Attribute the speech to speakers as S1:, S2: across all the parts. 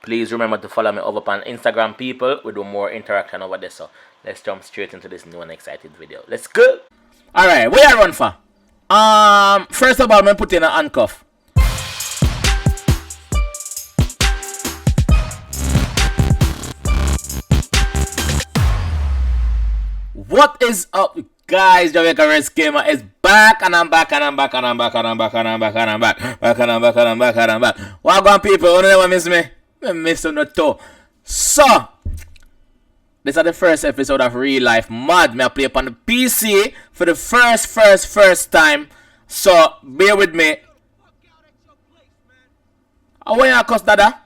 S1: Please remember to follow me over on Instagram, people. We do more interaction over there. So let's jump straight into this new and exciting video. Let's go. Alright, where I run for? First of all, I'm gonna put in a handcuff. What is up, guys? JAMAICA'S gamer is back, and I'm back. Back. Welcome, people. You never miss me. I miss you not too. So, this is the first episode of Real Life Mod. Me I play upon the PC for the first time. So, bear with me. How are you, cuss dada?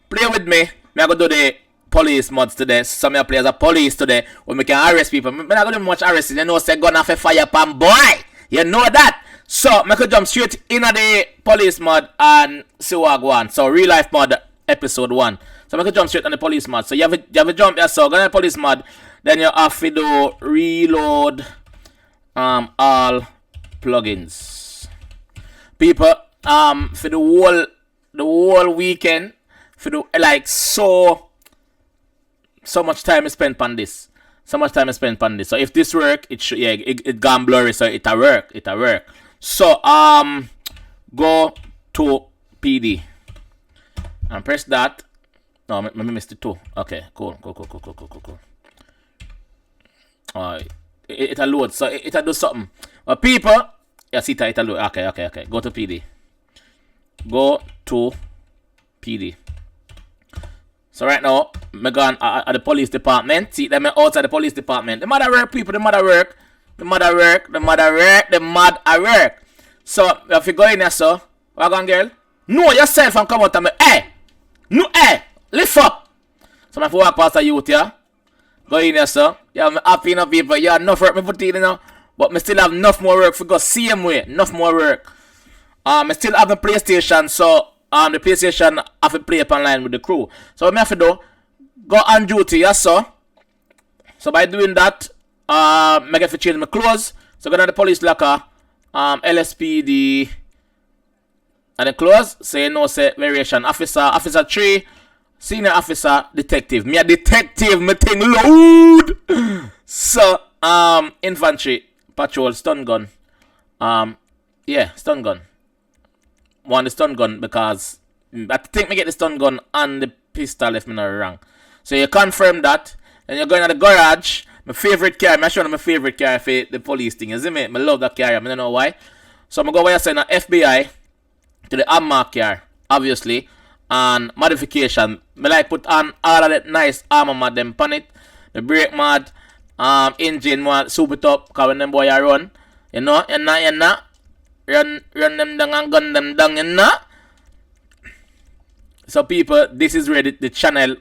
S1: Play with me. Me I go do the police mods today. So me play as a police today when we can arrest people. Me not gonna do much arresting. You know, say gun off a fire pan boy. You know that. So me could jump straight into the police mod and see what I go on. So Real Life Mod episode 1. So me could jump straight on the police mod. So you have a jump here. So go on the police mod. Then you have to do reload all plugins. People for the whole weekend for the like so much time is spent on this. So if this work, it should it gone blurry, so it'll work. So go to PD and press that. No, I missed it too. Okay, cool. It'll load, so it'll do something. But people, yes, it'll load. Okay. Go to PD. So right now, I'm going at the police department. See them outside the police department. The mother work, people. The mother work. So if you go in there, so what going, girl? Know yourself and come out and me. Hey, lift up. So if you walk past the youth, yeah, go in there, so yeah, I'm happy enough, people. Yeah, enough work me put in, you know, but me still have enough more work for go same way. Enough more work. I still have the PlayStation, so. The PlayStation have to play up online with the crew. So what I have to do, go on duty, yes sir. So by doing that, I get to change my clothes. So go to the police locker, LSPD, and the clothes. Say no, say variation. Officer 3, senior officer, detective. Me a detective, me thing load. So infantry, patrol, stun gun. Yeah, stun gun. Want the stun gun because I think me get the stun gun and the pistol if me not wrong. So you confirm that, and you're going to the garage. My favorite car, I'm showing my favorite car for the police thing. You see me? I love that car. I don't know why. So I'm going to go where you send an FBI to the armor car, obviously, and modification. I like put on all of that nice armor mod them on it. The brake mod, engine mod, super top, because when them boy are run, you know, Run them down and gun them down, you know. So people, this is where the channel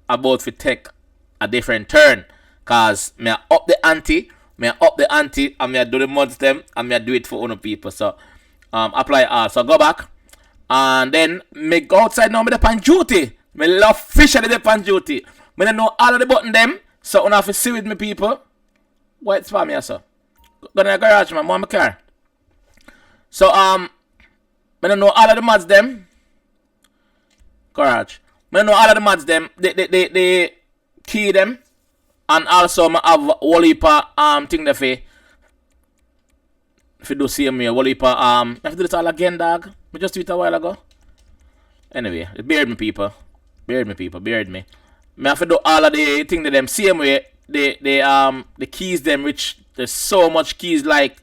S1: about to take a different turn. Cause me up the ante, and me do the mods them, and me do it for other people. So apply all. So go back, and then me go outside now. Me dey on duty. Me love officially dey on duty. Me don't know all of the button them. So I have to see with me people. What's for me, so? Go to the garage, man. Move my car. So I don't know all of the mods them. Garage. I don't know all of the mods them. They key them. And also I have Wallpaper thing there for do same way. Wallpaper I have to do this all again, dog. I just do it a while ago. Anyway, bear with me, people. Bear with me. I have to do all of the thing to them same way. The keys them, which there's so much keys like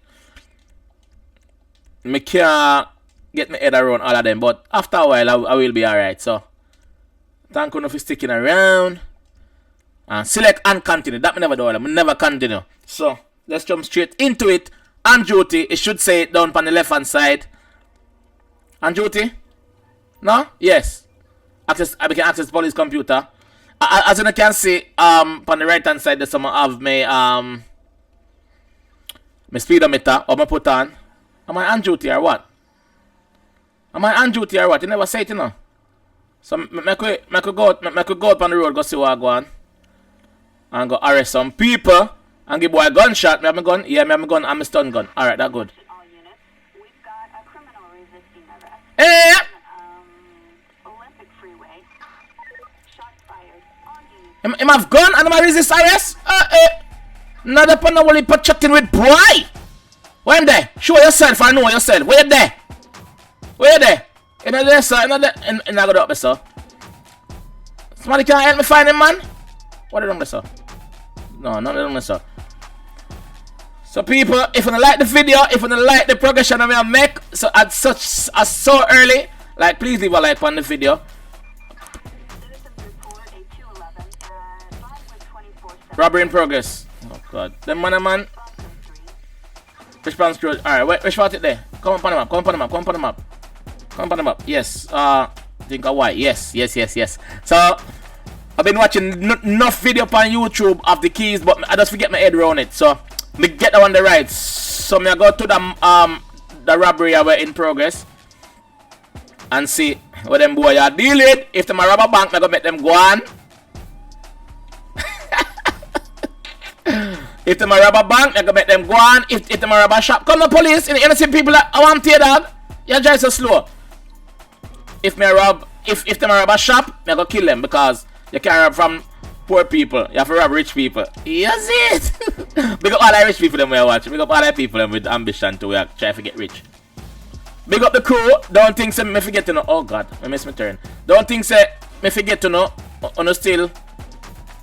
S1: me can't get my head around all of them, but after a while I will be alright. So thank you for sticking around. And select and continue. That me never do. I never continue. So let's jump straight into it. On duty, it should say it down on the left hand side. On duty? No? Yes. I can access the police computer. As you can see, on the right hand side there's some of my speedometer or my put on. Am I on duty or what? You never say it, you know. So I could go up on the road, go see what I go on. And go arrest some people and give boy a gunshot. Me have my gun? Yeah, me have my gun and my stun gun. Alright, that good. Hey! Him have gun and him resist arrest? Not upon the wally put chatting with boy. When there? Show yourself or know yourself. Where you there? Where you there? You know there, sir? You know there? You know go up there, sir. Somebody can help me find him, man? What are you doing, sir? No, not doing, sir. So people, if you don't like the video, if you don't like the progression I make, so at so early, like please leave a like on the video. Robbery in progress. Oh god. Them man. Response crew. Alright, which part it there? Come on the map, come on the map. Yes. Think of why. Yes. So I've been watching enough video on YouTube of the keys, but I just forget my head around it. So me get that one the right. So me I go to the robbery I were in progress and see what them boy are dealing. If them a rob a bank, I go make them go on. If them a rob a bank, I go make them go on. If them a rob a shop, come the police. You know see people that I want to dog. You drive so slow. If them a rob a shop, I go kill them because you can't rob from poor people. You have to rob rich people. Yes it. Big up all the rich people them we watch. Big up all the people them with ambition to try to get rich. Big up the crew. Don't think say me forget to know. Oh god, I miss my turn. Don't think say me forget to know.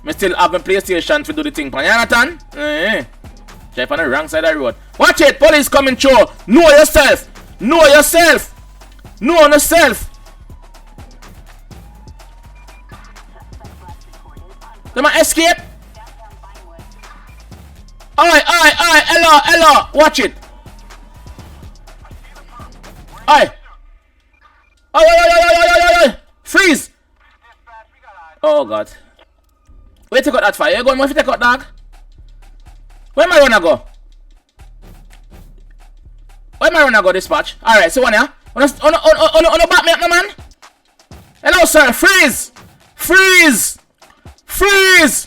S1: Me still have my PlayStation to do the thing. Jonathan? Try on the wrong side of the road. Watch it. Police coming through. Know yourself. Know yourself. Know yourself. They might escape. Alright. Hello. Watch it. Alright. Freeze. Oh god. Where take out that fire? You going where you take out, dog? Where am I gonna go? Where am I gonna go, dispatch? Alright, so one here. On the back me up, no man. Hello, sir. Freeze.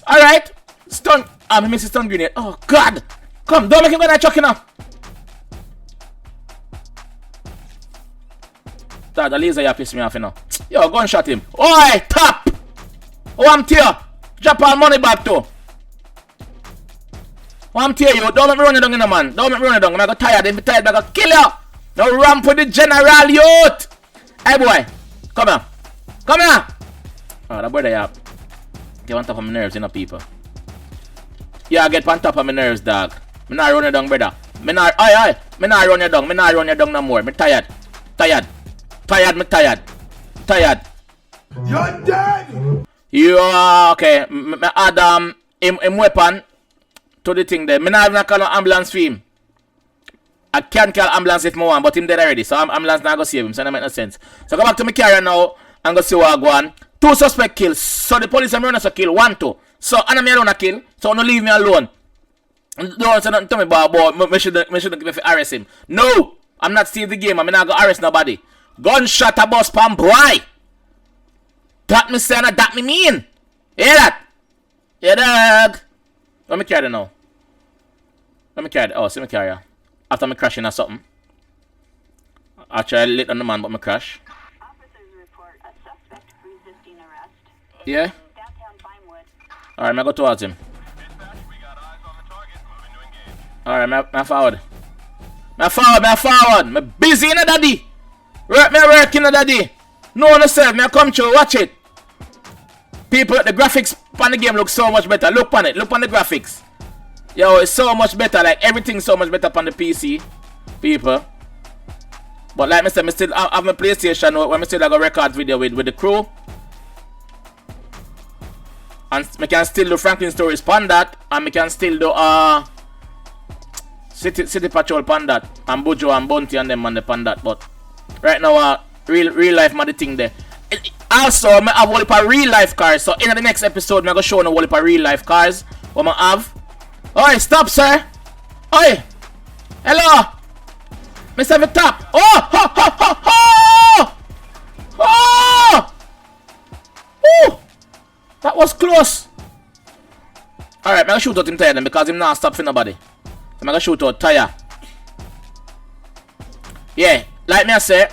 S1: Alright. Stun. I missed a stun grenade. Oh god. Come, don't make him go that chucking up. Dad, the laser you piss me off, you know. Yo, gunshot him. Oi, tap. Oh, I'm tear. Drop all money back too. Oh, I'm tear you. Don't make me run it down, you know, man. Don't make me run it down. I'm gonna tired. If I'm tired, I'm gonna kill you. Now ramp for the general youth. Hey, boy. Come here. Oh, that brother, yeah. Get on top of my nerves, you know, people. Yeah, get on top of my nerves, dog. Me not run you down, brother. Me not run you down. Me not run you down no more. Me tired. Me tired.
S2: You're dead!
S1: You okay. Me add him weapon to the thing there. Me not even call an ambulance for him. I can't call ambulance if I want, but him dead already. So ambulance not gonna save him. So that make no sense. So go back to my carrier now and go see what I go on. 2 suspect kills. So the police are running to kill 1, 2. So and me alone a kill. So don't leave me alone. Don't say nothing to me about me should arrest him. No, I'm not stealing the game. I'm not gonna arrest nobody. Gunshot a bus pam boy. That me saying that me mean. Hear that? Yeah, dog. Let me carry it now. Let me carry it. Oh, see me carry it. After me crashing or something. Actually, I lit on the man, but me crash.
S3: Officers report a suspect resisting arrest.
S1: Yeah?
S3: Downtown Vinewood.
S1: Alright, I go towards him. Alright, me forward. Me forward. Me busy in the daddy. Me work in the daddy. No one yourself. Me come through. Watch it. People, the graphics on the game look so much better. Look on it. Look on the graphics. Yo, it's so much better. Like, everything's so much better on the PC. People. But like I said, I still have my PlayStation when I still have a record video with the crew. And I can still do Franklin Stories on that. And I can still do City Patrol on that. And Bojo and Bounty and them on the on that. But right now, real life man the thing there. Also, I have a whole heap of real life cars. So in the next episode, I'm going to show you a whole heap of real life cars. What I have. Oi, stop, sir. Oi. Hello. Mr. The top. Oh. That was close. Alright, I'm going to shoot out him tire then because him not stop for nobody. I'm going to shoot out tire. Yeah, like me I say,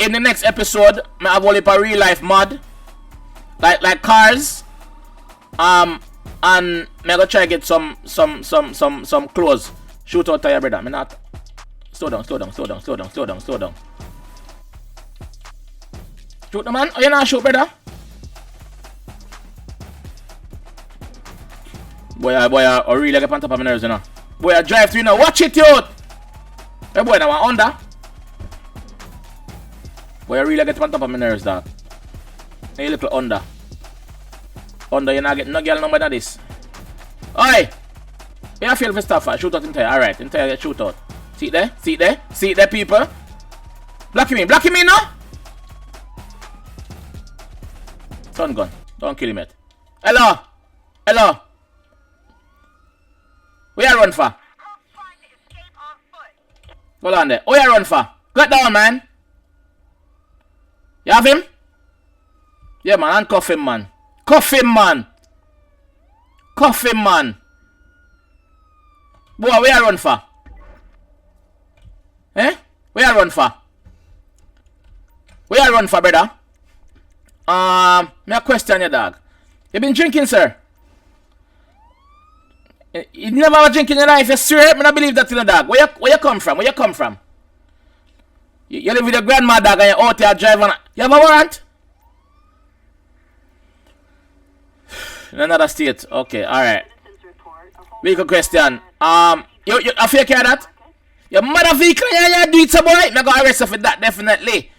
S1: in the next episode, I have a whole heap of real life mod. like cars. And me go try get some clothes. Shoot out to your brother. Me not. Slow down. Shoot the man. Oh, you not shoot, brother? Boy, I really get on top of my nerves, you know. Boy, I drive through, you know. Watch it, youth. Hey, boy, now I'm under. Boy, I really get on top of my nerves, dog. Hey, little under. Under, you not get no girl number than this. Oi! You feel for stuff, shoot out entire. Alright, entire shoot out. See it there? See it there, people? Block him in, no? Stun gun. Don't kill him yet. Hello! Where you run for? Hold on there. Where you run for? Get down, man. You have him? Yeah, man. Handcuff him, man. Cuff him, man. Boy, where you run for? Eh? Where you run for? Brother? Me a question you, dog. You been drinking, sir? You never have a drink in your life, you swear? Me not believe that in the dog. Where you come from? You live with your grandma, dog, and you're out here driving. You have a warrant? In another state. Okay, alright. Vehicle question. You a fake care that? Your mother vehicle, you do it, so boy. Me go arrest you for that, definitely.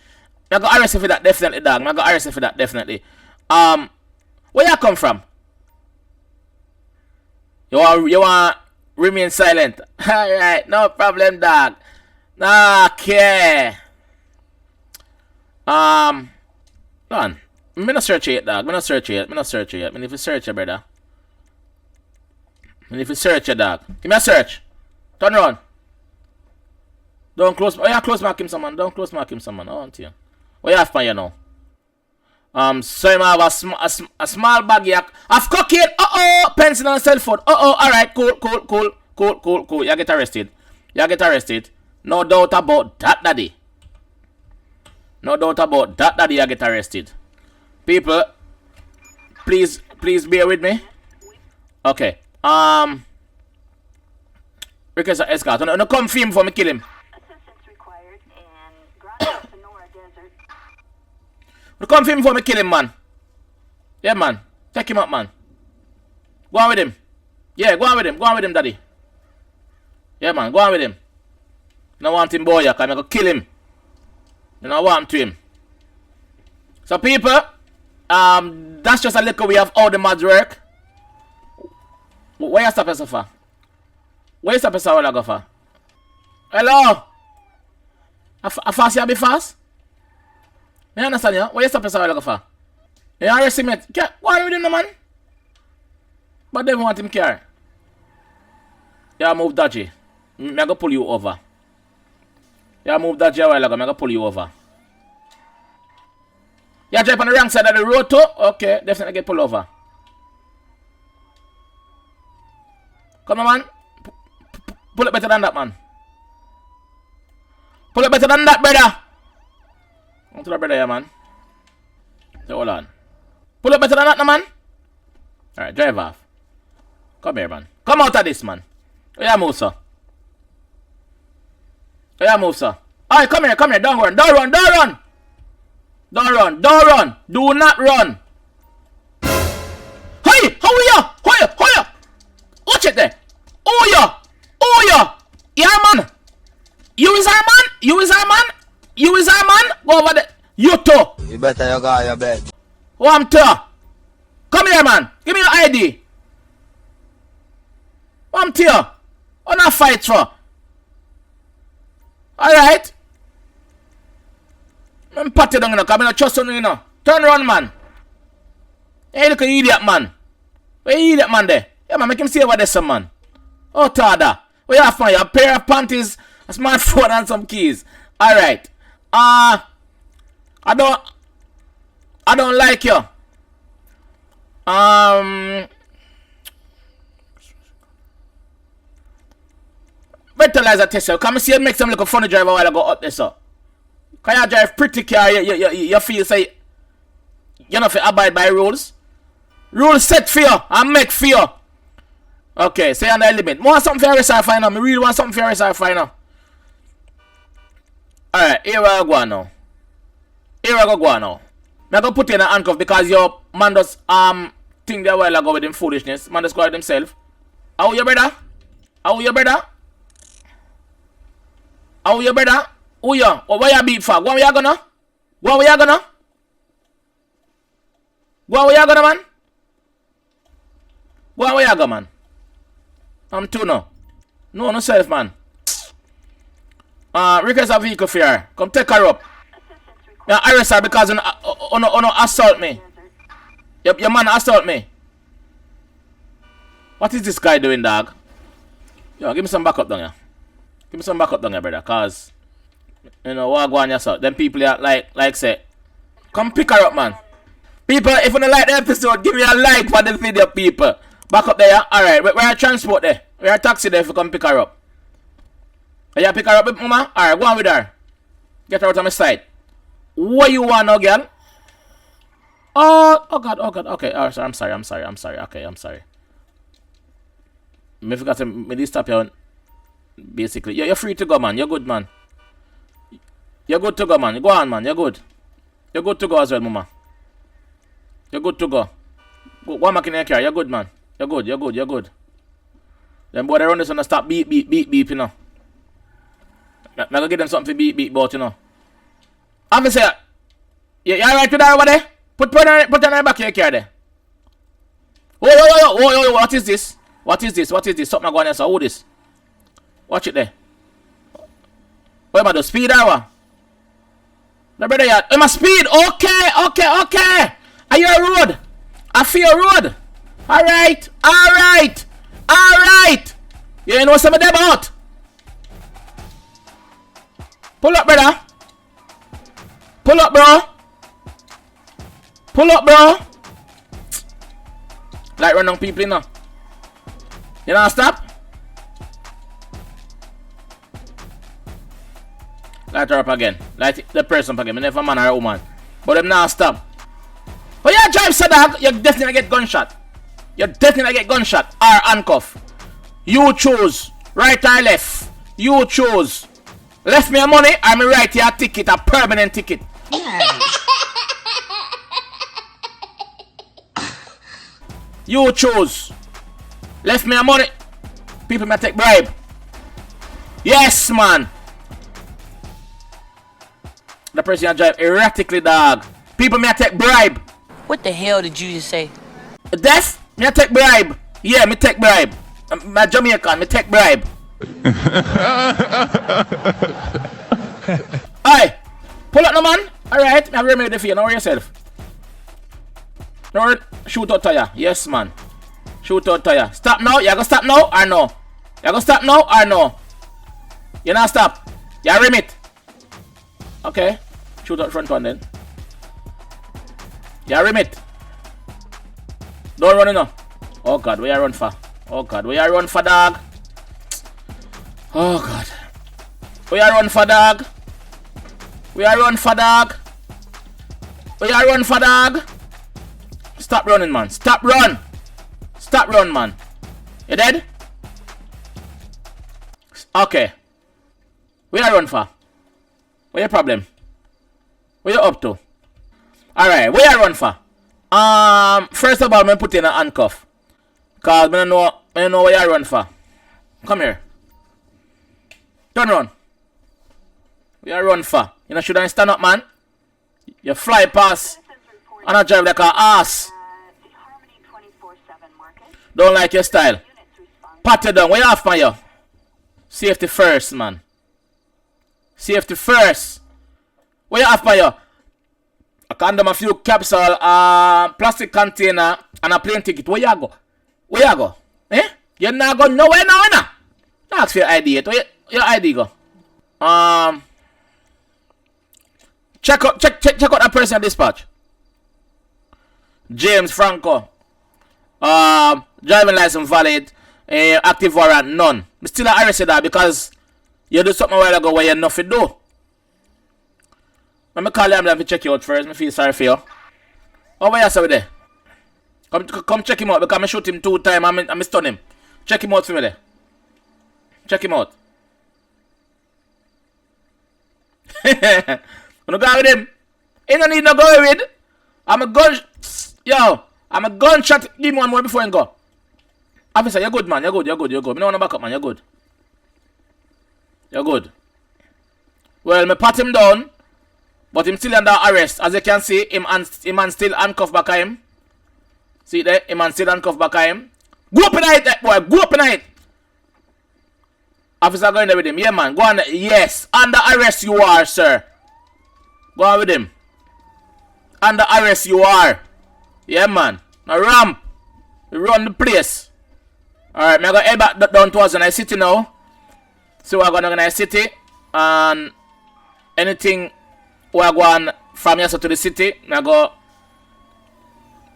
S1: Dog. Me go arrest you for that, definitely. Where you come from? You want remain silent? Alright, no problem, dog. Okay. Go on. Me not search it, dog. Me not search it. Me if you search it, brother. Me if you search it, dog. Give me a search. Turn around. Don't close. Oh, yeah, close mark him, someone. Don't close mark him, someone. Oh, aren't you? What you have for you now? So you have a small bag here. Of cocaine. Pencil and cell phone. Alright, cool. You get arrested. No doubt about that, daddy. You get arrested. People, please bear with me. Okay. Request an escort. No confirm for me kill him.
S3: Assistance required in Grand Sonora Desert.
S1: No confirm for me kill him, man. Yeah, man. Take him up, man. Go on with him. Yeah, go on with him, daddy. Yeah, man. Go on with him. You don't want him, boy. I'm going to kill him. You don't want to him. So, people, that's just a little way of how the mods work. Where you stop yourself for? Where you stop yourself while I go for? Hello? I fast you be fast? You understand you? Where you stop yourself while I go for? You arrest him yet? Go on with him, no, man. But they want him care. Yeah, move dodgy. I'm going to pull you over. Yeah, move dodgy a while ago. I'm going to pull you over. You drive on the wrong side of the road too? Okay, definitely get pulled over. Come on, man. Pull it better than that, man. Pull it better than that, brother. Come to the brother here, man. So, hold on. Pull it better than that, no, man. Alright, drive off. Come here, man. Come out of this, man. Where you move, sir? Alright, come here. Don't run. Do not run. Hey, how are you? Watch it there. Oh, yeah. Yeah, man. You is our man. Go over there. You too.
S2: You better you go your bed.
S1: Oh, I'm too. Come here, man. Give me your ID. Oh, I'm too. Oh, not fight for. Alright. I'm pat you down, you know, because I don't trust you, you know. Turn around, man. Hey, look at you idiot, man. Where you idiot, man, there? Yeah, man, make him see over there, some man. Oh, Tada. Where you have for you? A pair of panties, a smartphone, and some keys. Alright. I don't like you. Fertilizer test, so come see you make some little funny drive while I go up there, so. Can you drive pretty car, you feel say You not fi abide by rules. Rules set for you and make for you. Okay, stay on the limit. Want something for yourself right now. I really want something for yourself right now. Alright, here I go now. Here I go now. I'm gonna put you in a handcuff because your man does think that a while ago with him foolishness. Man just called himself. How your brother? How your brother? How your brother? Who you? What you beat for? Go where you gonna? Go where you gonna? Go where you gonna, man? Go where you gonna, man? I'm too no. No, no self, man. Request a vehicle for her. Come take her up. Yeah, arrest her because you assault me. Your man assault me. What is this guy doing, dog? Yo, give me some backup down here. Give me some backup down here, brother. Cause you know what go on yourself. Them people are like say, come pick her up, man. People, if you don't like the episode, give me a like for the video, people. Back up there, alright. Where are transport there? Where are taxi there if you come pick her up? Are you pick her up, mama? Alright, go on with her. Get her out of my sight. What you want now, girl? Oh god, okay. Oh, sorry, I'm sorry. Okay, I'm sorry. I forgot to stop you. Basically, you're free to go, man. You're good, man. You're good to go, man. Go on, man. You're good. You're good to go as well, mama. You're good to go. Go on back in your car. You're good, man. You're good. Them boy around this one stop beep, you know. I'm gonna give them something to beep, but you know. Officer, you alright with that over there? Put on the back of your car there. Oh, what is this? Something going on, so who this? Watch it there. What about the speed hour? No, brother, I'm a speed. Okay. Are you a road? I feel a road. Alright. You know some of them about? Pull up, brother. Pull up, bro. Like run on people, you know. You know, stop. Light her up again. Light the person up again. I never man or a woman. But them now stop. But you drive so dog, you definitely get gunshot. Or handcuff. You choose. Right or left. You choose. Left me a money, or me write you a ticket, a permanent ticket. You choose. Left me a money. People may take bribe. Yes, man. The person you drive erratically, dog. People may take bribe.
S2: What the hell did you just say?
S1: Deaf? Me take bribe. Yeah, me take bribe. My Jamaican, me take bribe. Aye. Pull up no man. Alright, me have remedy for you. Now yourself. No shootout tire. Yes, man. Shootout tire. Stop now. You gonna stop now or no? You not stop. You rim it. Okay. Shoot out front one then. You rim it. Don't run enough. Oh god, where you run for? Dog? Where you run for, dog? Stop running, man. Stop run, man. You dead? Okay. Where you run for? What your problem? What you up to? Alright, where you run for? First of all, I'm put in a handcuff. Cause I don't know where you run for. Come here. Turn around. Where you run for? You know, should I stand up, man? You fly past and I drive like a ass. Don't like your style. Pat you down. Where you off, man, yo? Safety first, man. Safety first. Where you off, man, yo? A condom, a few capsule, plastic container, and a plane ticket. Where you go? Eh? You not go nowhere now, nah? Ask for your ID. Where your ID go? Check out that person at dispatch. James Franco. Driving license valid. Active warrant none. I still arrested that because you do something a while ago where you nothing do. Let me call you ambulance to check you out first. I feel sorry for you. Over here, sir, there. Come check him out because I shoot him 2 times. I stun him. Check him out for me there. Check him out. Wanna go with him? He don't need no go with. I'm a gun. Yo, I'm a gunshot. Give me one more before I go. Officer, you're good, man. You're good. Me don't wanna back up, man. You're good. Well, me pat him down, but him still under arrest. As you can see, him still handcuffed back at him. See there? Him still handcuffed back at him. Go up in it, boy. Go up in it. Officer going there with him. Yeah, man. Go on. Yes. Under arrest you are, sir. Go on with him. Under arrest you are. Yeah, man. Now ramp. Run the place. Alright, I'm going to head back down towards the nice city now. So we're going to nice city. And anything we're going from here to the city, I'm going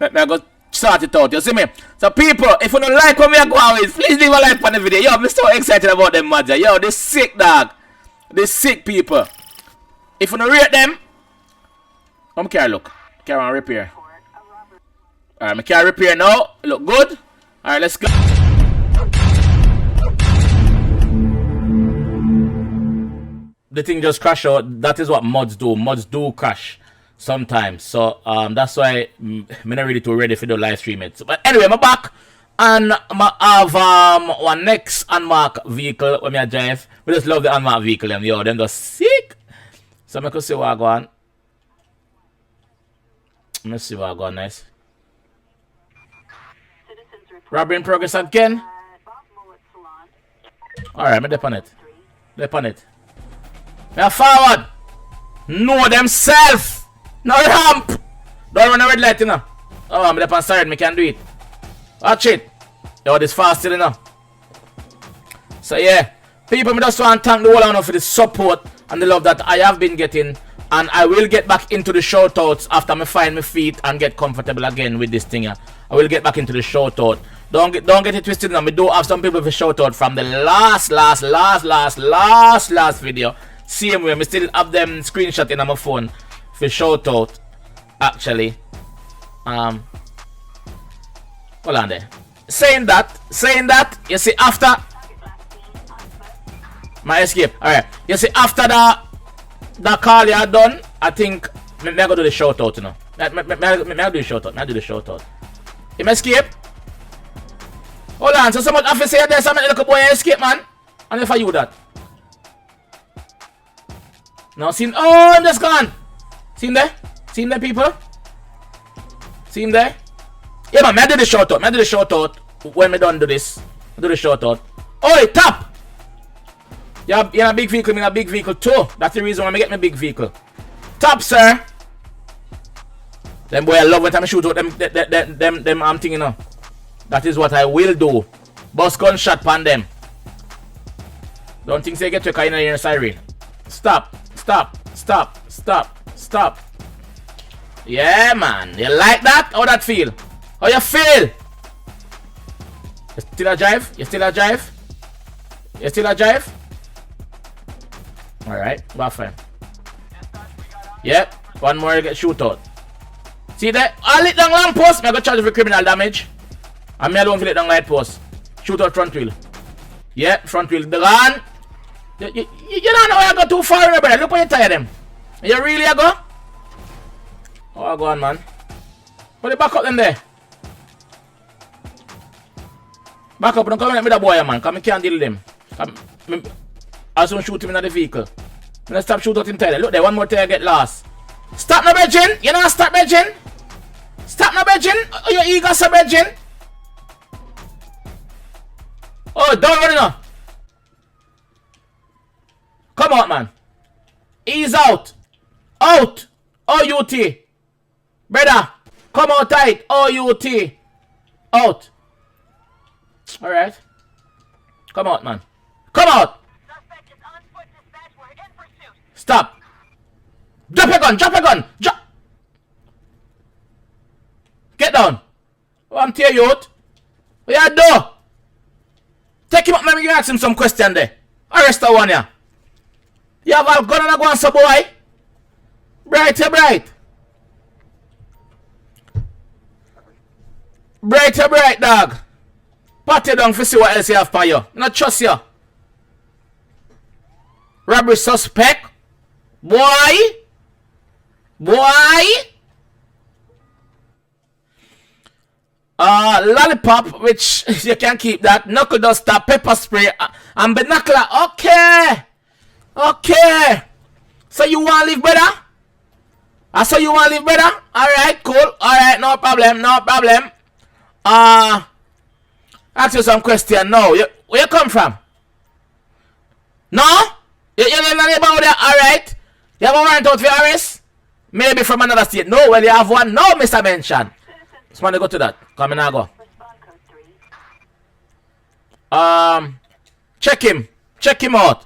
S1: to start it out. You see me? So people, if you don't like what we are going with, please leave a like on the video. Yo, I'm so excited about them, man. Yo, they sick, dog. They sick people. If you don't rate them, come here, look. Carry on repair. Alright, I can repair now. Look good. Alright, let's go. The thing just crashed out. That is what mods do. Mods do crash sometimes. So that's why I'm not really too ready for the live stream it. But anyway, I'm back. And I have one next unmarked vehicle when I drive. We just love the unmarked vehicle. And yo, them just sick. So I'm going to see what I go on. Let's see what I go on nice. Robbery in progress again. Alright, I'm dep on it. Dep on it. Now forward. Know themself. No ramp. Don't run a red light, you know. Oh, I'm dep on side. Me can do it. Watch it. Yo, this fast still, you know. So yeah. People, me just want to thank the whole lot for the support and the love that I have been getting. And I will get back into the shoutouts after I find my feet and get comfortable again with this thing. I will get back into the shoutout. Don't get it twisted now. We do have some people for shoutout from the last video. Same way, I still have them screenshot in on my phone for shoutout. Actually, hold on there. Saying that, you see after my escape. Alright, you see after that call you had done, I think me go do the shoutout, you know. Me do the shoutout. Him escape. Hold on, so someone have to say there's some little boy escape, man. And if I you that. Now see, oh, I'm just gone. See him there? See him there, people? See him there? Yeah, man, I do the shoutout. When me done do this. I do the shoutout. Oi, tap! You're in a big vehicle, I'm in a big vehicle too. That's the reason why I get my big vehicle. Tap, sir! Them boy I love when I shoot out them I'm thinking, you know. That is what I will do. Bust gunshot pan them. Don't think they get to a in a siren. Stop. Yeah, man. You like that? How that feel? How you feel? You still a drive? Alright, well fine. Yep, one more get shoot out. See that? I lit down lamp post. I got charged for criminal damage. I'm me alone for lit down light post. Shoot out front wheel. Yep, front wheel. The gun. You don't know I go too far, brother. Look where you tire them. You really go? Oh, go on, man. Put it back up them there. Back up, don't come in with that boy, man. Come, I can't deal with them. I soon shoot him in the vehicle. I'm gonna stop shoot out in tire. Look there, one more tire get lost. Stop no bedging. You know stop bedging. Stop no bedging. Oh, your ego so bedging. Oh, don't run now. Come out, man. Ease out. Out. O-U-T. Brother. Come out tight. O-U-T. Out. Alright. Come out, man. Come out. Stop. Drop your gun. Drop. Get down. Oh, I'm tear you out. What you do? Take him up, maybe you ask him some question there. Arrest that one, yeah. You have a gun and a gun, so boy. Bright. bright dog. Pat you down for see what else you have for you. Not trust you. Robbery suspect. Boy. Lollipop, which you can keep that. Knuckle duster, pepper spray, and binocular. Okay. So you want to live better? So you want to live better? Alright, cool. Alright, no problem. Ask you some question now. Where you come from? No? You don't know about that? Alright. You have a warrant out for arrest? Maybe from another state. No, well you have one. No, Mr. Mention. Just want to go to that. Come in, now go. Check him out.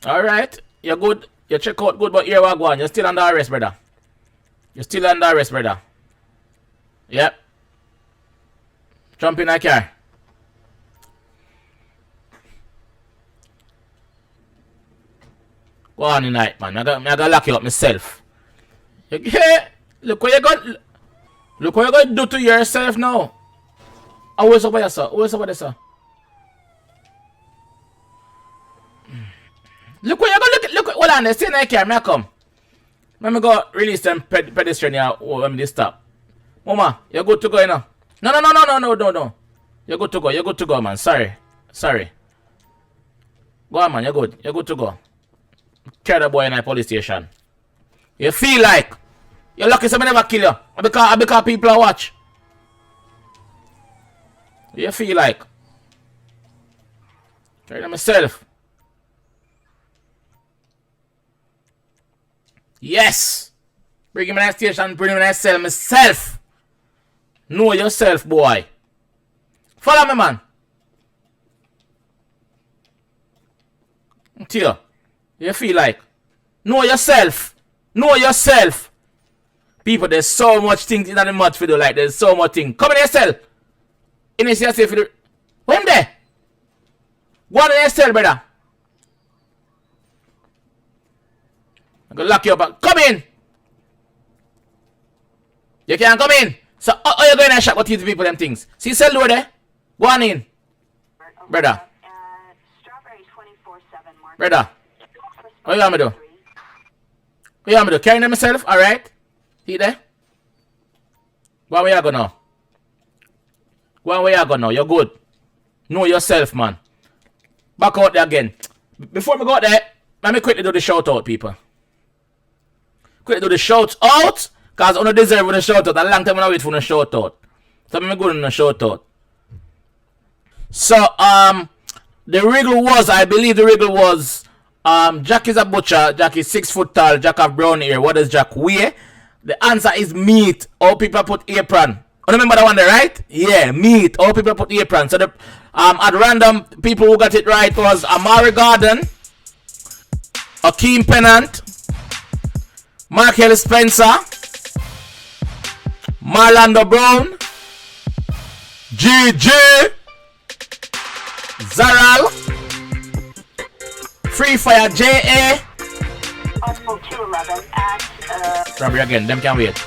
S1: Alright. You're good. You check out good, but here we go on. You're still under arrest, brother. Yep. Jump in that car. Go on tonight, man. I gotta lock you up myself. Look what you got to do to yourself now. Oh, where's over there, sir? Look what you got to look. Hold on, stay in that car. May I come? Let me go release them pedestrian here. Oh, let me just stop. Mama, you're good to go, you know? No. You're good to go, man. Sorry. Go on, man. You're good to go. Carry the boy in a police station. You feel like you're lucky somebody never kill you. Because people are watch. You feel like carry them myself. Yes. Bring him in that station, bring him in that cell myself. Know yourself, boy. Follow me, man. Tio. You feel like know yourself. People, there's so much things in the mud for you. Like there's so much things. Come in your cell. In your cell for the. When there? Go on in your cell, brother. I'm gonna lock you up. Come in. You can't come in. So how you going to shop? What you people them things? See cell door there? Go on in. Brother. Brother. What you want me to do? Carrying them myself? Alright. See there? Go on where you go now. You're good. Know yourself, man. Back out there again. Before we go out there, let me quickly do the shout out, people. Quickly do the shout out. Because I don't deserve the shout out. A long time I wait for the shout out. So I'm going to shout out. So, I believe the wriggle was, Jack is a butcher. Jack is 6 foot tall. Jack have brown hair. What does Jack wear? The answer is meat. All people put apron. Remember that one there, right? Yeah, meat. All people put apron. So at random, people who got it right was Amari Garden, Akeem Pennant, Markel Spencer, Marlando Brown, GG, Zaral, Free Fire JA.
S3: Possible 211 at
S1: Robbery again, them can wait.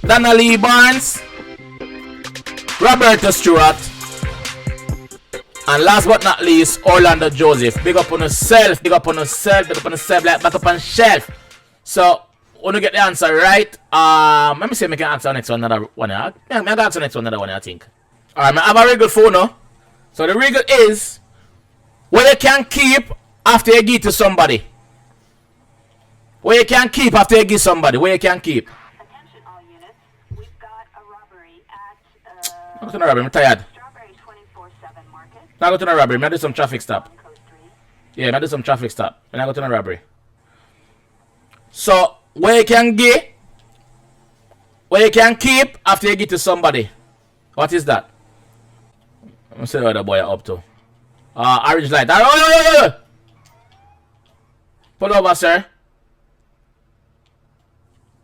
S1: Donna Lee Barnes, Roberto Stewart, and last but not least, Orlando Joseph. Big up on yourself, like back up on shelf. So, when you get the answer right, let me see if I can answer the next one, another one. I can answer the next one, another one, I think. Alright, I have a wriggle phone now. So the wriggle is what you can keep after you give to somebody. What you can keep after you give somebody. What you can keep.
S3: attention all units. We've got a robbery at
S1: I'm going to the robbery, I'm tired.
S3: Strawberry 24/7 Market.
S1: Now go to the robbery, I do some traffic stop.
S3: Code 3.
S1: Yeah, I do some traffic stop. And I go to the robbery. So, what you can give, what you can keep after you give to somebody. What is that? Let me see what the boy up to. Orange light. Pull over, sir.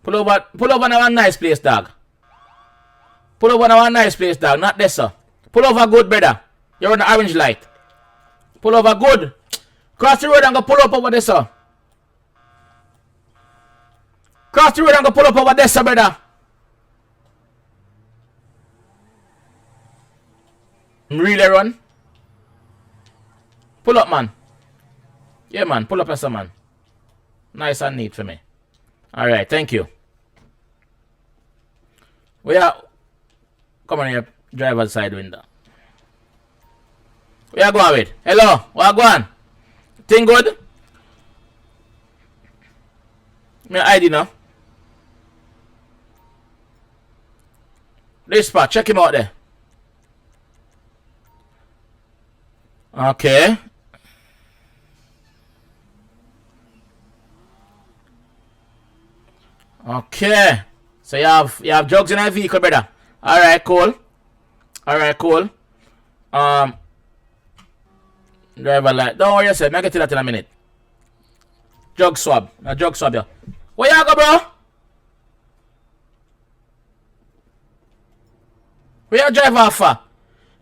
S1: Pull over now a nice place, dog. Pull over now a nice place, dog. Not this, sir. Pull over good, brother. You're on the orange light. Pull over good. Cross the road and go pull up over there, sir. Cross the road and go pull up over there, sir, brother. Really run? Pull up, man. Yeah, man. Pull up, yes, sir, man. Nice and neat for me. Alright, thank you. We are... Come on here, driver's side window. We are going with? Hello, what going? Thing good? My ID now. This spot, check him out there. Okay. Okay. So you have drugs in your vehicle, brother. Alright, cool. Alright, cool. Driver light. Don't worry yourself, I'll get to that in a minute. Drug swab. A drug swab, yeah. Where you go, bro? Where you drive off for?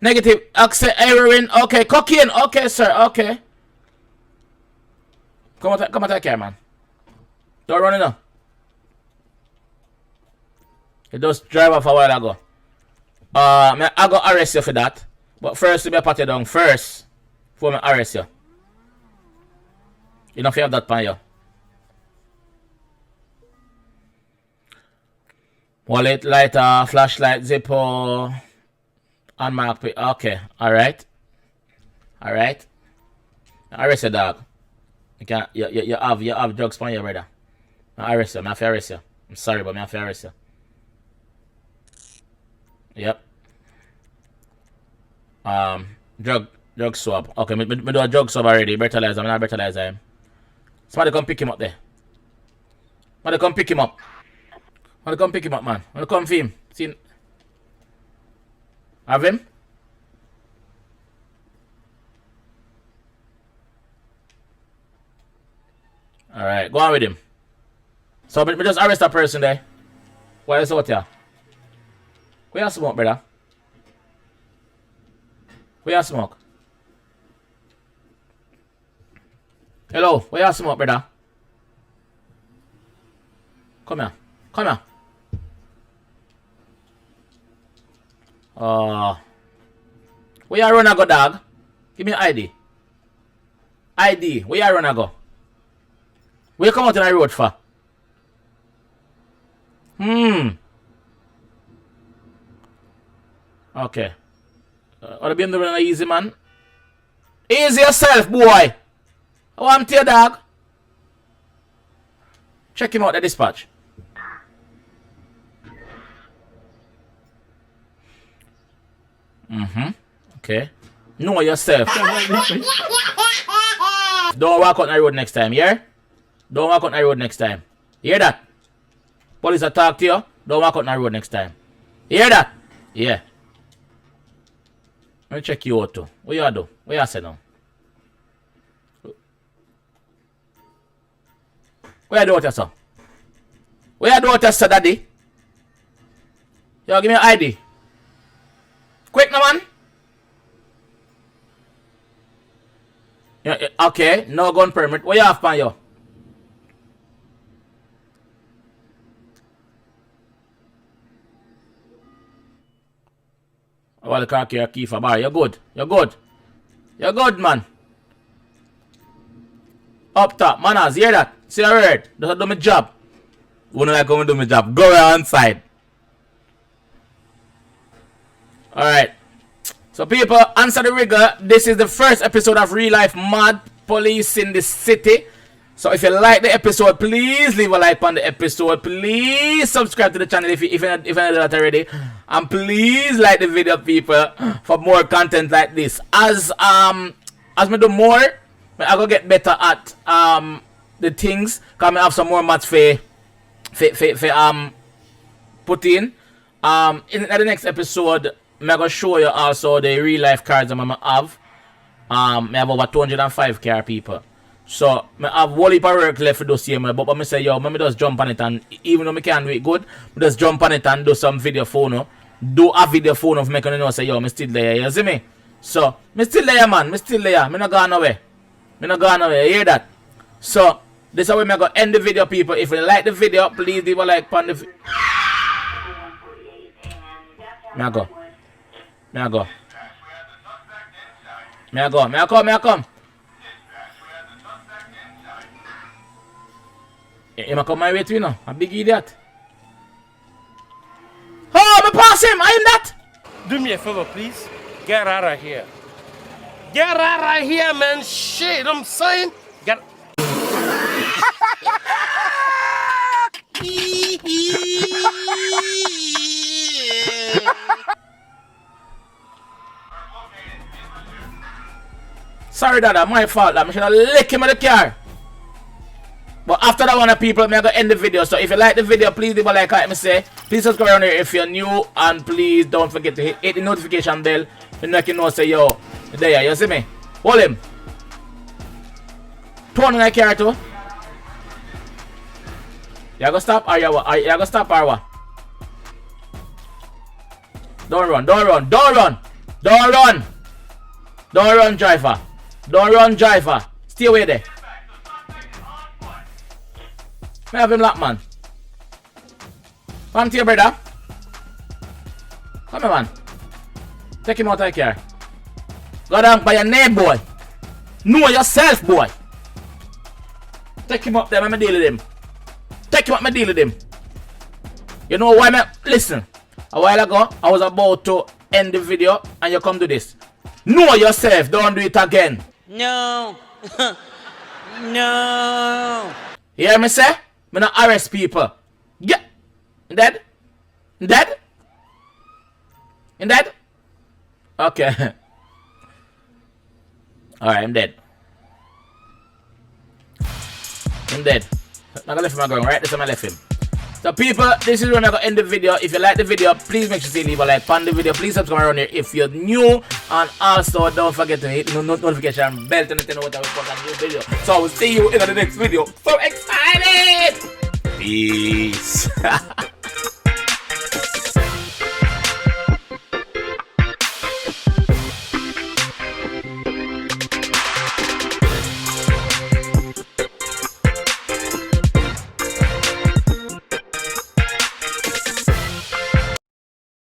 S1: Negative. Access heroin. Okay, cocaine. Okay, sir. Okay. Come on, take care, man. Don't run it now. You just drive off a while ago. I go arrest you for that. But first, let me pat you down first. Before I arrest you. You don't have that pan you. Wallet, lighter, flashlight, zipper, unmarked. Okay, alright. Alright. Arrest your dog. You have drugs for you, brother. I arrest you. I have to arrest you. I'm sorry, but I have to arrest you. Yep. Drug swab. Okay, me do a drug swab already. Brutalize him. I'm not brutalize him. Somebody come pick him up there. Somebody come pick him up. Somebody come pick him up, man. Somebody come for him. See? Have him? Alright, go on with him. So, me just arrest a person there. Why is out here? Where you smoke, brother? Where you smoke? Hello, where you smoke, brother? Come here. Come here. Where you run a go, dog? Give me ID. ID. Where you run a go? Where you come out in the road for? Okay. What be doing easy, man? Easy yourself, boy. I want to your dog. Check him out, the dispatch. Okay. Know yourself. Don't walk out on the road next time, yeah? Don't walk out on the road next time. Hear that? Police attack to you. Don't walk out on the road next time. Hear that? Yeah. Let me check you out too. What you do? What you say now? What you do with your son? What you do with your son, daddy? You give me your ID. Quick now, man. Yeah, okay, no gun permit. What you have on you? Well, the car key for bar. You're good. You're good. You're good, man. Up top, manners. Hear that? See the word? Just do my job. Wouldn't like come do my job. Go around side. Alright. So people, answer the rigor. This is the first episode of Real Life Mad Police in the City. So if you like the episode, please leave a like on the episode. Please subscribe to the channel if you not done that already. And please like the video, people, for more content like this. As me do more, I go get better at the things. Cause I have some more maths for put in. In the next episode, I'm gonna show you also the real life cards I'm have. I have over 205 car people. So I have one heap of work left for those year, but I say yo, let me just jump on it, and even though I can't do it good, I just jump on it and do some video phone. Do a video phone of making you know say yo, I'm still there, you see me? So I'm still there, man, I'm still there. I'm not going away. I'm not going away, you hear that? So This is how we're going to end the video, people. If you like the video, please leave a like on the video. May I go? May I go? May I go? May I come? May I come? You might come my way too, you know. A big idiot. Oh, me pass him. I am that.
S4: Do me a favor, please. Get out of here. Get out of here, man. Shit, I'm saying. Get.
S1: Sorry, Dada. My fault. I should have licked him in the car. But after that one, people, I'm going to end the video. So if you like the video, please leave a like. Let me say. Please subscribe around here if you're new. And please don't forget to hit the notification bell. You know, say, yo, there, you see me? Hold him. Turn on the car too. You going to stop or you going to stop or what? Don't run, don't run, don't run. Don't run. Don't run, driver. Don't run, driver. Stay away there. May I have him locked, man? Come to your brother. Come here, man. Take him out of the car. Go down by your name, boy. Know yourself, boy. Take him up there, let me deal with him. Take him up, me deal with him. You know why, man? Listen. A while ago, I was about to end the video and you come to this. Know yourself, don't do it again.
S2: No. No.
S1: You hear me say? Me not arrest people. Yeah. You dead? You dead? You dead? Okay. Alright, I'm dead. I'm dead. I'm gonna left him going, right? This is where I left him. So people, this is where I'm gonna end the video. If you like the video, please make sure to leave a like on the video. Please subscribe around here if you're new. And also don't forget to hit the notification bell to know what I will post on new video. So I will see you in the next video. So excited! Peace.